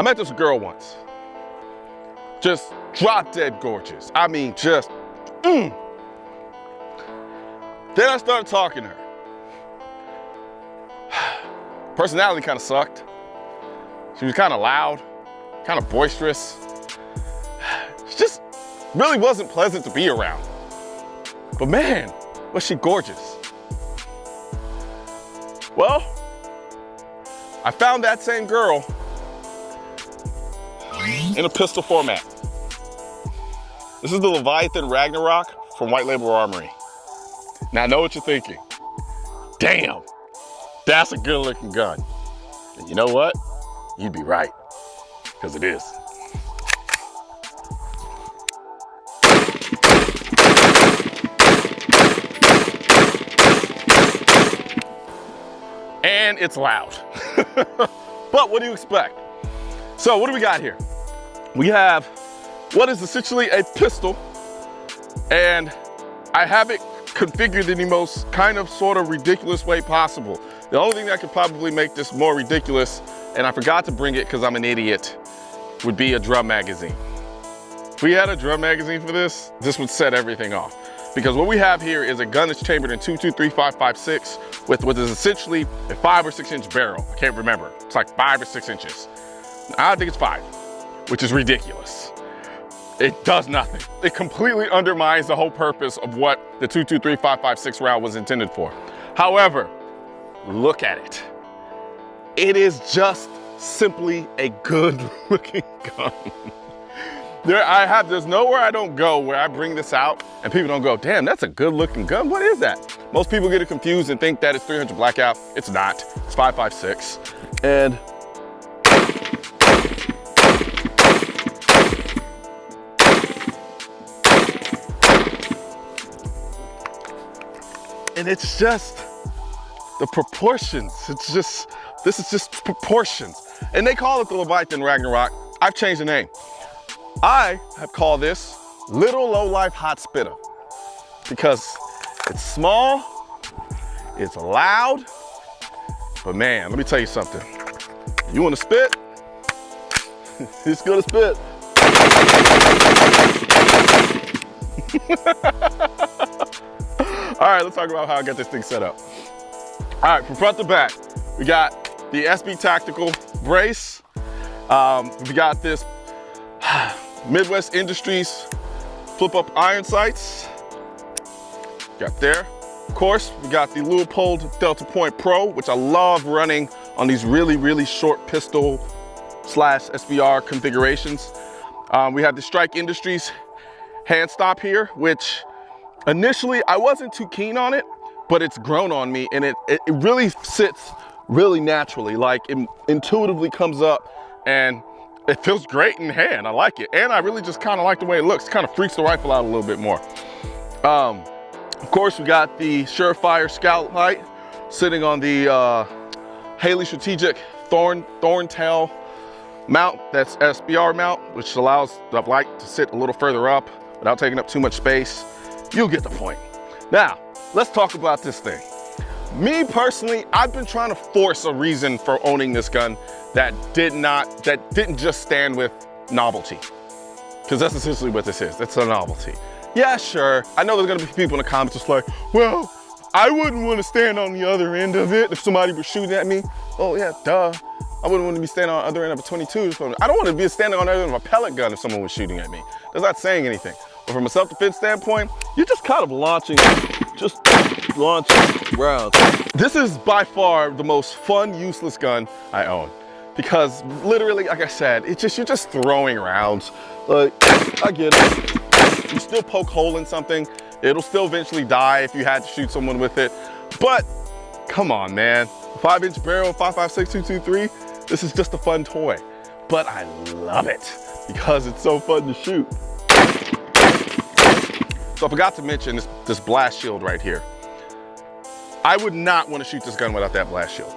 met this girl once. Just drop dead gorgeous. I mean, just, Then I started talking to her. Personality kind of sucked. She was kind of loud, kind of boisterous. She just really wasn't pleasant to be around. But man, was she gorgeous. Well, I found that same girl in a pistol format. This is the Leviathan Ragnarok from White Label Armory. Now I know what you're thinking. Damn, that's a good looking gun. And you know what? You'd be right, because it is. And it's loud. But what do you expect? So what do we got here? We have what is essentially a pistol, and I have it configured in the most kind of sort of ridiculous way possible. The only thing that could probably make this more ridiculous, and I forgot to bring it because I'm an idiot, would be a drum magazine. If we had a drum magazine for this, this would set everything off. Because what we have here is a gun that's chambered in 2.23556 with what is essentially a 5 or 6 inch barrel. I can't remember. It's like 5 or 6 inches. I think it's 5, which is ridiculous. It does nothing. It completely undermines the whole purpose of what the 2.23556 round was intended for. However, look at it. It is just simply a good looking gun. There's nowhere I don't go where I bring this out and people don't go, damn, that's a good looking gun. What is that? Most people get it confused and think that it's 300 blackout. It's not. It's 5.56. And it's just the proportions. This is just proportions. And they call it the Leviathan Ragnarok. I've changed the name. I have called this Little Low-Life Hot Spitter because it's small, it's loud, but man, let me tell you something. You want to spit? It's gonna spit. All right, let's talk about how I got this thing set up. All right, from front to back, we got the SB Tactical brace. We got this Midwest Industries flip-up iron sights. Got there. Of course, we got the Leupold Delta Point Pro, which I love running on these really, really short pistol / SBR configurations. We have the Strike Industries hand stop here, which initially I wasn't too keen on it, but it's grown on me, and it really sits really naturally, like it intuitively comes up, and it feels great in hand. I like it. And I really just kind of like the way it looks. It kind of freaks the rifle out a little bit more. Of course, we got the Surefire Scout Light sitting on the Haley Strategic Thorntail mount. That's SBR mount, which allows the light to sit a little further up without taking up too much space. You'll get the point. Now, let's talk about this thing. Me personally, I've been trying to force a reason for owning this gun that didn't just stand with novelty. Because that's essentially what this is. It's a novelty. Yeah, sure. I know there's gonna be people in the comments just like, well, I wouldn't want to stand on the other end of it if somebody was shooting at me. Oh yeah, duh. I wouldn't want to be standing on the other end of a 22. I don't want to be standing on the other end of a pellet gun if someone was shooting at me. That's not saying anything. But from a self-defense standpoint, you're just kind of launching rounds. This is by far the most fun, useless gun I own. Because literally, like I said, you're just throwing rounds. Like, I get it. You still poke hole in something. It'll still eventually die if you had to shoot someone with it. But come on, man. 5-inch barrel, 5.56, 223. This is just a fun toy. But I love it because it's so fun to shoot. So I forgot to mention this blast shield right here. I would not want to shoot this gun without that blast shield.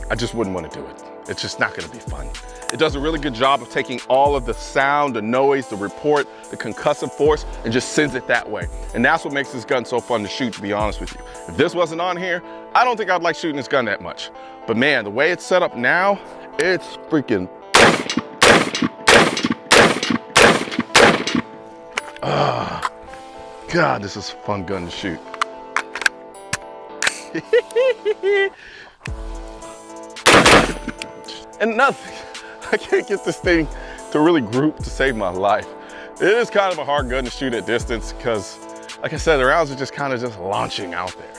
I just wouldn't want to do it. It's just not going to be fun. It does a really good job of taking all of the sound, the noise, the report, the concussive force, and just sends it that way. And that's what makes this gun so fun to shoot, to be honest with you. If this wasn't on here, I don't think I'd like shooting this gun that much. But man, the way it's set up now, it's freaking God, this is a fun gun to shoot. And nothing, I can't get this thing to really group to save my life. It is kind of a hard gun to shoot at distance because, like I said, the rounds are just kind of just launching out there.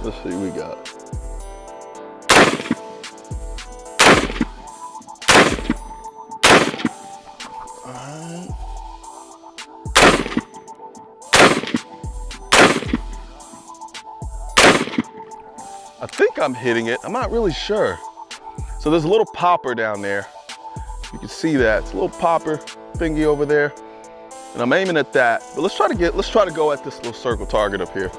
Let's see what we got. I think I'm hitting it. I'm not really sure. So there's a little popper down there. You can see that. It's a little popper thingy over there. And I'm aiming at that. But let's try to go at this little circle target up here.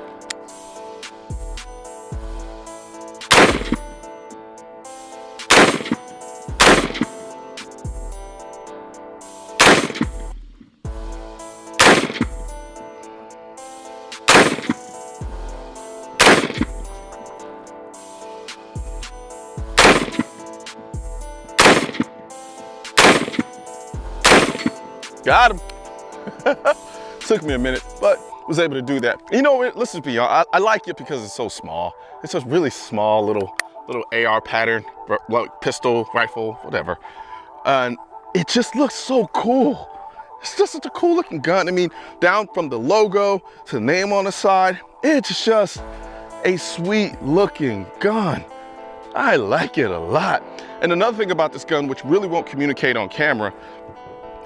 Got him. Took me a minute, but was able to do that. You know, let's just be honest, I like it because it's so small. It's a really small little AR pattern, like pistol, rifle, whatever. And it just looks so cool. It's just such a cool looking gun. I mean, down from the logo to the name on the side, it's just a sweet looking gun. I like it a lot. And another thing about this gun, which really won't communicate on camera,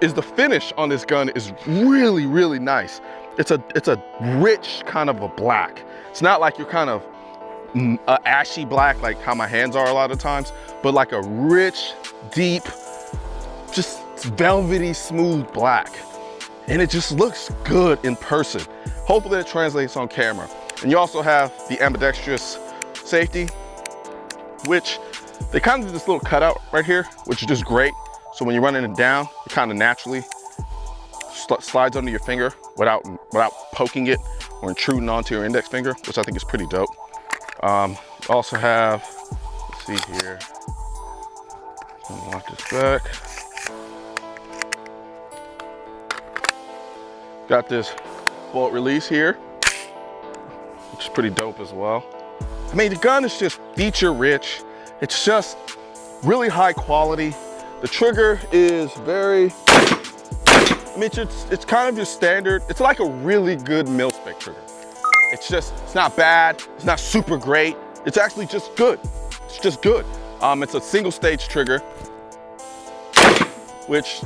is the finish on this gun is really, really nice. It's a rich kind of a black. It's not like you're kind of ashy black like how my hands are a lot of times, but like a rich, deep, just velvety, smooth black. And it just looks good in person. Hopefully it translates on camera. And you also have the ambidextrous safety, which they kind of do this little cutout right here, which is just great. So when you're running it down, it kind of naturally slides under your finger without poking it or intruding onto your index finger, which I think is pretty dope. Also have, let's see here, lock this back. Got this bolt release here, which is pretty dope as well. I mean, the gun is just feature rich. It's just really high quality. The trigger is very, I mean, it's kind of your standard. It's like a really good mil-spec trigger. It's not bad. It's not super great. It's actually just good. It's just good. It's a single stage trigger, which,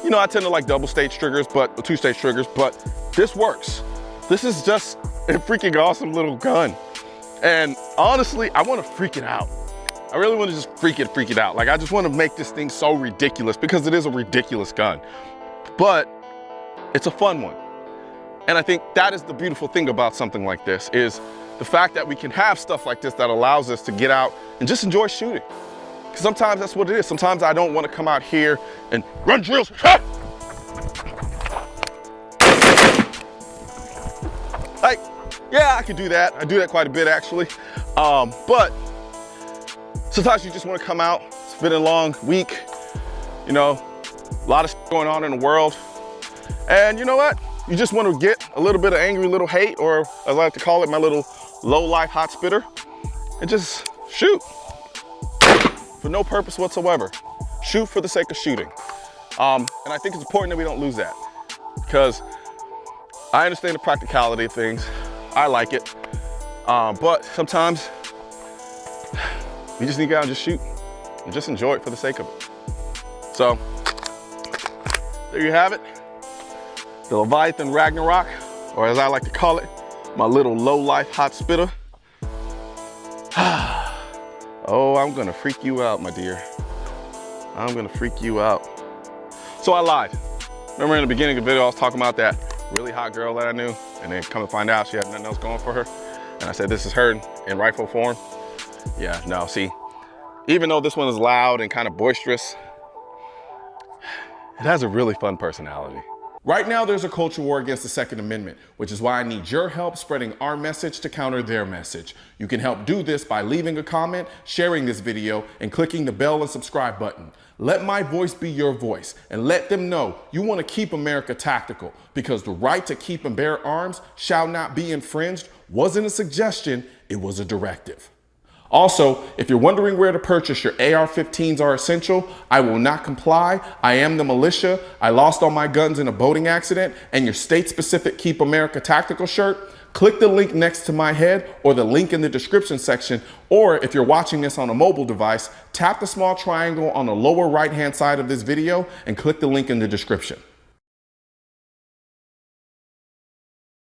you know, I tend to like double stage triggers, but two stage triggers, but this works. This is just a freaking awesome little gun. And honestly, I want to freak it out. I really want to just freak it out. Like, I just want to make this thing so ridiculous because it is a ridiculous gun, but it's a fun one. And I think that is the beautiful thing about something like this, is the fact that we can have stuff like this that allows us to get out and just enjoy shooting. Because sometimes that's what it is. Sometimes I don't want to come out here and run drills. Like, yeah, I can do that. I do that quite a bit actually. But sometimes you just want to come out. It's been a long week, you know, a lot of shit going on in the world. And you know what? You just want to get a little bit of angry little hate, or as I like to call it, my little low-life hot spitter, and just shoot for no purpose whatsoever. Shoot for the sake of shooting. And I think it's important that we don't lose that, because I understand the practicality of things. I like it. But sometimes you just need to go out and just shoot and just enjoy it for the sake of it. So there you have it. The Leviathan Ragnarok, or as I like to call it, my little low-life hot spitter. Oh, I'm gonna freak you out, my dear. I'm gonna freak you out. So I lied. Remember in the beginning of the video, I was talking about that really hot girl that I knew, and then come to find out she had nothing else going for her. And I said, this is her in rifle form. Yeah, no, see, even though this one is loud and kind of boisterous, it has a really fun personality. Right now, there's a culture war against the Second Amendment, which is why I need your help spreading our message to counter their message. You can help do this by leaving a comment, sharing this video, and clicking the bell and subscribe button. Let my voice be your voice, and let them know you want to keep America tactical, because the right to keep and bear arms shall not be infringed wasn't a suggestion, it was a directive. Also, if you're wondering where to purchase your AR-15s are essential, I will not comply, I am the militia, I lost all my guns in a boating accident, and your state-specific Keep America Tactical shirt, click the link next to my head or the link in the description section, or if you're watching this on a mobile device, tap the small triangle on the lower right-hand side of this video and click the link in the description.